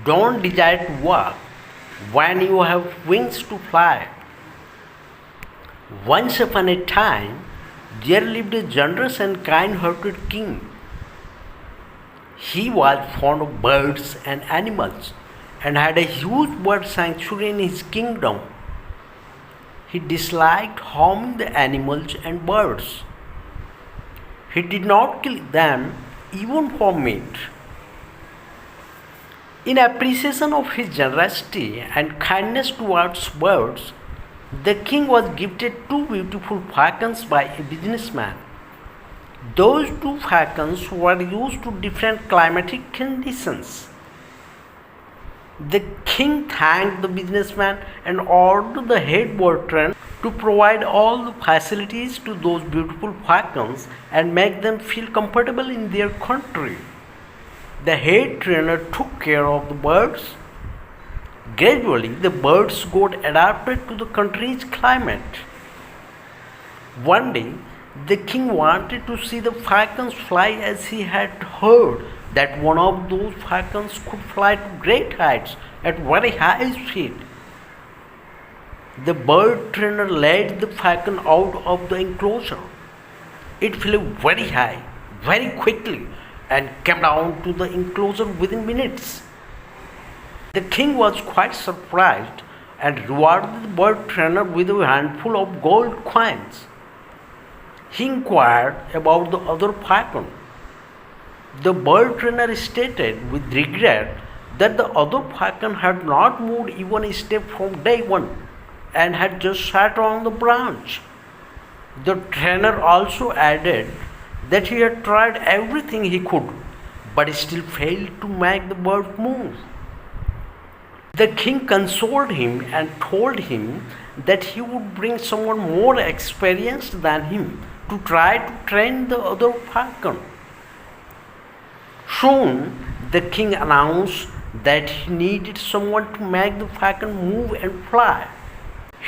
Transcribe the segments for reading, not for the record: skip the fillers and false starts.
Don't desire to walk when you have wings to fly. Once upon a time, there lived a generous and kind-hearted king. He was fond of birds and animals and had a huge bird sanctuary in his kingdom. He disliked harming the animals and birds. He did not kill them even for meat. In appreciation of his generosity and kindness towards birds, the king was gifted two beautiful falcons by a businessman. Those two falcons were used to different climatic conditions. The king thanked the businessman and ordered the head bird trainer to provide all the facilities to those beautiful falcons and make them feel comfortable in their country. The head trainer took care of the birds. Gradually, the birds got adapted to the country's climate. One day, the king wanted to see the falcons fly as he had heard that one of those falcons could fly to great heights at very high speed. The bird trainer led the falcon out of the enclosure. It flew very high, very quickly, and came down to the enclosure within minutes. The king was quite surprised and rewarded the bird trainer with a handful of gold coins. He inquired about the other falcon. The bird trainer stated with regret that the other falcon had not moved even a step from day one and had just sat on the branch. The trainer also added that he had tried everything he could, but still failed to make the bird move. The king consoled him and told him that he would bring someone more experienced than him to try to train the other falcon. Soon, the king announced that he needed someone to make the falcon move and fly.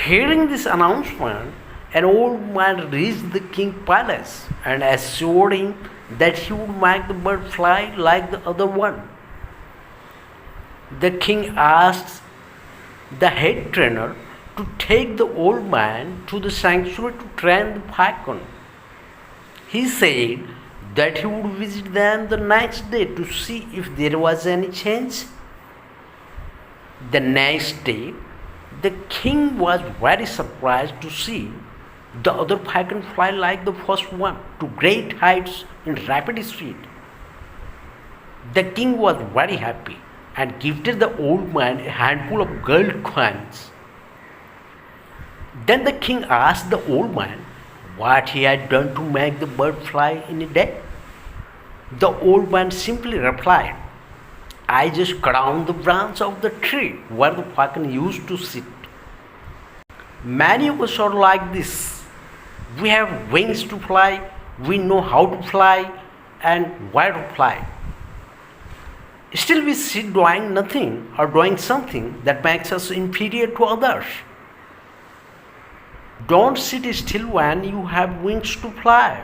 Hearing this announcement, an old man reached the king's palace and assured him that he would make the bird fly like the other one. The king asked the head trainer to take the old man to the sanctuary to train the falcon. He said that he would visit them the next day to see if there was any change. The next day, the king was very surprised to see the other falcon fly like the first one to great heights in rapid speed. The king was very happy and gifted the old man a handful of gold coins. Then the king asked the old man what he had done to make the bird fly in a day. The old man simply replied, "I just cut down the branch of the tree where the falcon used to sit." Many of us are like this. We have wings to fly, we know how to fly and where to fly. Still we sit doing nothing or doing something that makes us inferior to others. Don't sit still when you have wings to fly.